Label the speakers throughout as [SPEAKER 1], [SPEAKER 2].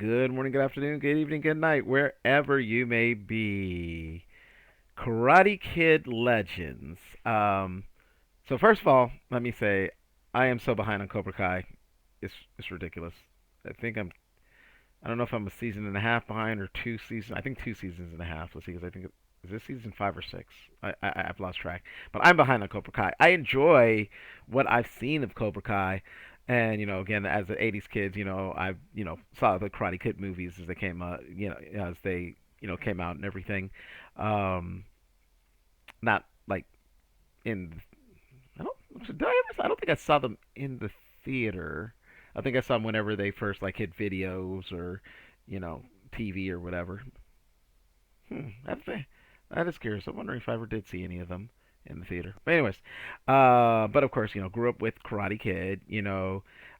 [SPEAKER 1] Good morning, good afternoon, good evening, good night, wherever you may be. Karate Kid Legends. So first of all, let me say I am so behind on Cobra Kai. It's ridiculous. I think I don't know if I'm a season and a half behind or two seasons. I think 2 seasons and a half. Let's see, because I think is this season 5 or 6. I've lost track, but I'm behind on Cobra Kai. I enjoy what I've seen of Cobra Kai, and again, as the '80s kids, I saw the Karate Kid movies as they came, as they came out and everything. Um, Not like in I don't did I ever I don't think I saw them in the theater. I think I saw them whenever they first like hit videos or you know TV or whatever. That is curious. I'm wondering if I ever did see any of them in the theater. But anyways, but of course, grew up with Karate Kid.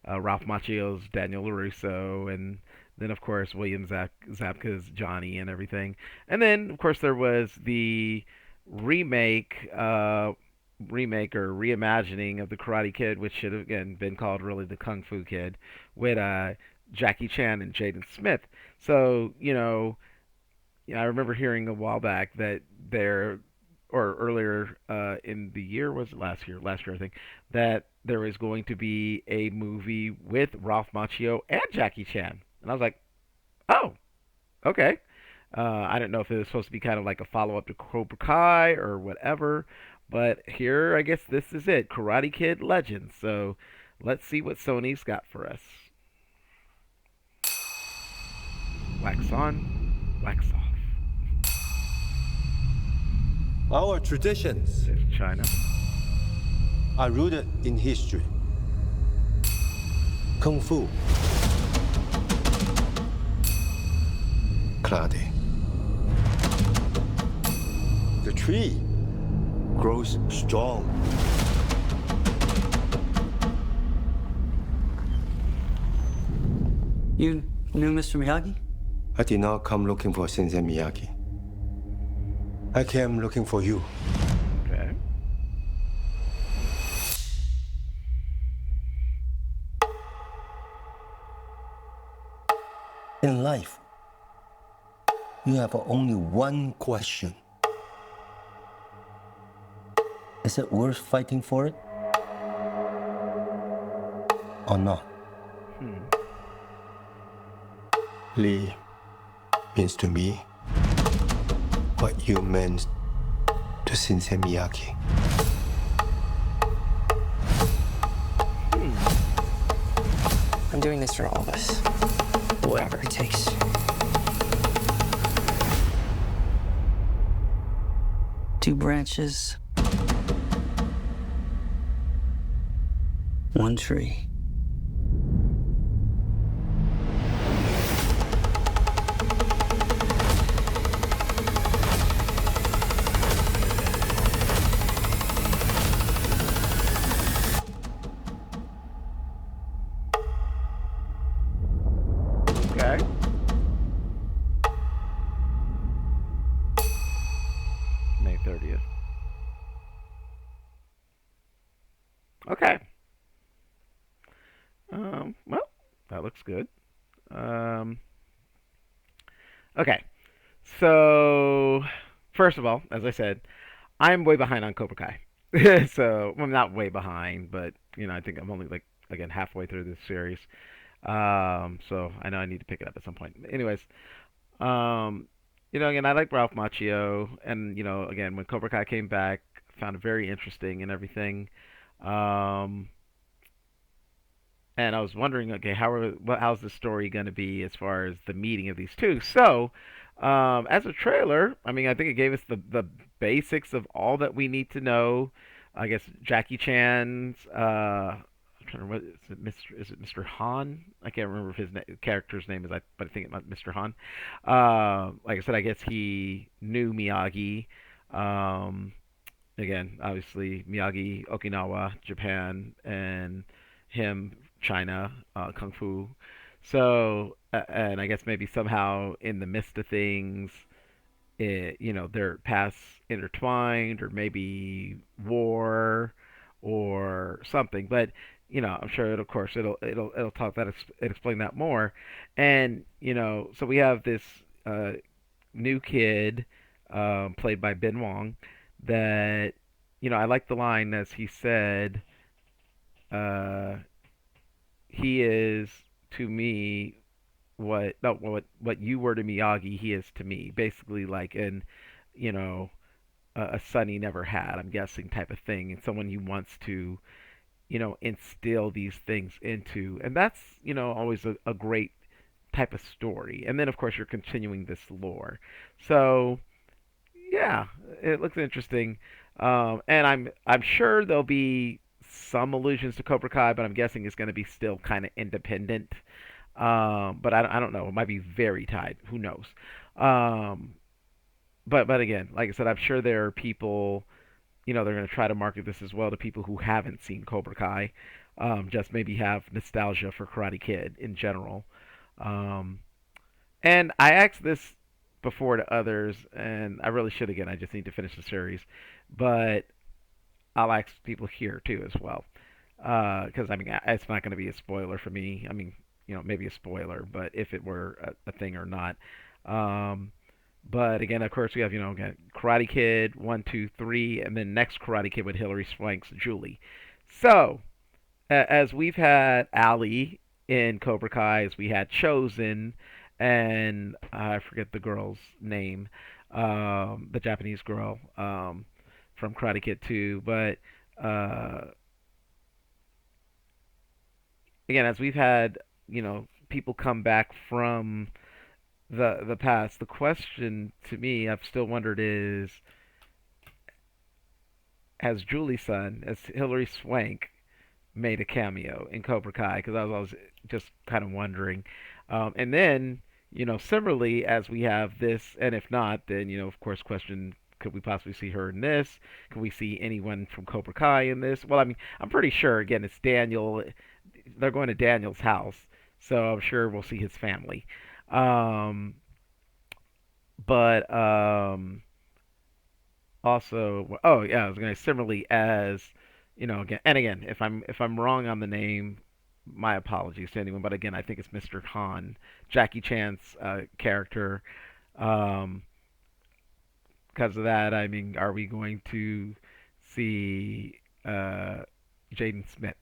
[SPEAKER 1] Ralph Macchio's Daniel LaRusso, and then of course William Zabka's Johnny and everything. And then of course there was the remake, remake or reimagining of the Karate Kid, which should have again been called really the Kung Fu Kid, with Jackie Chan and Jaden Smith. So I remember hearing a while back that there, or earlier in the year, was it last year? Last year, I think, that there was going to be a movie with Ralph Macchio and Jackie Chan. And I was like, oh, okay. I don't know if it was supposed to be kind of like a follow up to Cobra Kai or whatever, but here, I guess this is it Karate Kid Legends. So let's see what Sony's got for us. Wax on, wax off.
[SPEAKER 2] Our traditions
[SPEAKER 1] There's China.
[SPEAKER 2] are rooted in history. Kung Fu, karate. The tree grows strong.
[SPEAKER 3] You knew Mr. Miyagi?
[SPEAKER 2] I did not come looking for Sensei Miyagi. I came looking for you.
[SPEAKER 1] Okay.
[SPEAKER 2] In life, you have only one question. Is it worth fighting for it? Or not? Lee means to me what you meant to Sensei Miyagi.
[SPEAKER 3] I'm doing this for all of us. Whatever it takes. Two branches. One tree.
[SPEAKER 1] Okay. May 30th. Okay. Well, that looks good. Um, okay. So, first of all, as I said, I'm way behind on Cobra Kai. So, well, I'm not way behind, but I think I'm only like again halfway through this series. So I know I need to pick it up at some point. Anyways, again, I like Ralph Macchio, and again, when Cobra Kai came back, found it very interesting and everything. Um, and I was wondering, okay, how's the story going to be as far as the meeting of these two? So, as a trailer, I mean, I think it gave us the basics of all that we need to know. I guess Jackie Chan's. I'm trying to remember, is it Mr. Han? I can't remember if his character's name is, but I think it might Mr. Han. Like I said, I guess he knew Miyagi. Um, Again, obviously Miyagi, Okinawa, Japan, and him, China, Kung Fu. So, and I guess maybe somehow in the midst of things, their paths intertwined, or maybe war, or something. But I'm sure of course it'll talk that explain that more, and so we have this new kid, played by Ben Wong, that I like the line as he said, uh, he is to me what no what you were to Miyagi, he is to me, basically like in you know a son he never had, I'm guessing, type of thing, and someone he wants to instill these things into. And that's, always a great type of story. And then, of course, you're continuing this lore. So, yeah, it looks interesting. And I'm sure there'll be some allusions to Cobra Kai, but I'm guessing it's going to be still kind of independent. But I don't know. It might be very tied. Who knows? Um, but again, like I said, I'm sure there are people, they're going to try to market this as well to people who haven't seen Cobra Kai, just maybe have nostalgia for Karate Kid in general. Um, and I asked this before to others, and I really should again. I just need to finish the series, but I'll ask people here too as well, because I mean it's not going to be a spoiler for me. I mean, maybe a spoiler, but if it were a thing or not. Um, but again, of course, we have again, Karate Kid 1, 2, 3, and then next Karate Kid with Hilary Swank's Julie. So as we've had Ali in Cobra Kai, as we had Chosen, and I forget the girl's name, the Japanese girl, from Karate Kid 2, but uh, again, as we've had people come back from the past, the question to me I've still wondered is, has Julie's son, as Hilary Swank, made a cameo in Cobra Kai? Because I was just kind of wondering. And then, similarly, as we have this, and if not, then, of course, question, could we possibly see her in this? Can we see anyone from Cobra Kai in this? Well, I mean, I'm pretty sure, again, it's Daniel. They're going to Daniel's house, so I'm sure we'll see his family. Um, but also, oh yeah, I was gonna say, similarly as again and again, if I'm wrong on the name, my apologies to anyone, but again, I think it's Mr. Han, Jackie Chan's character. um because of that, I mean, are we going to see Jaden Smith?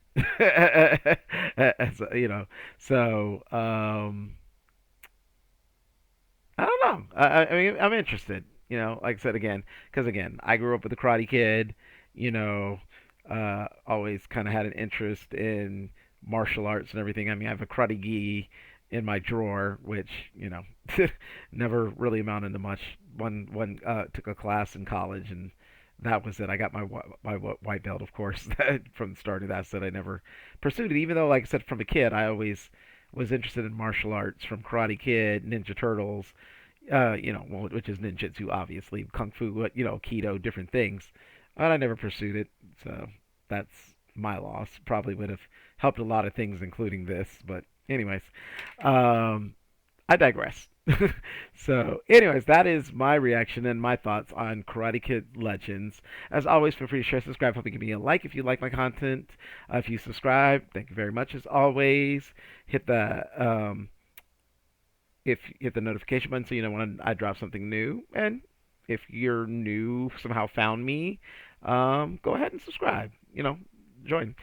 [SPEAKER 1] As, so I don't know. I mean, I'm interested. Like I said again, because again, I grew up with the Karate Kid. Always kind of had an interest in martial arts and everything. I mean, I have a karate gi in my drawer, which never really amounted to much. One took a class in college, and that was it. I got my white belt, of course, from the start of that. Said I never pursued it, even though, like I said, from a kid, I always was interested in martial arts, from Karate Kid, Ninja Turtles, well, which is ninjutsu, obviously, kung fu, Aikido, different things. But I never pursued it, so that's my loss. Probably would have helped a lot of things, including this. But anyways, um, I digress. So, anyways, that is my reaction and my thoughts on Karate Kid Legends. As always, feel free to share, subscribe, help me give me a like if you like my content. If you subscribe, thank you very much. As always, hit the if hit the notification button so you know when I drop something new. And if you're new, somehow found me, go ahead and subscribe. Join.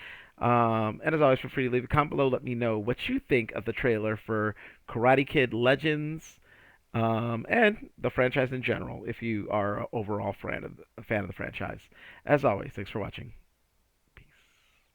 [SPEAKER 1] And as always, feel free to leave a comment below. Let me know what you think of the trailer for Karate Kid Legends, and the franchise in general, if you are an overall fan of the franchise. As always, thanks for watching.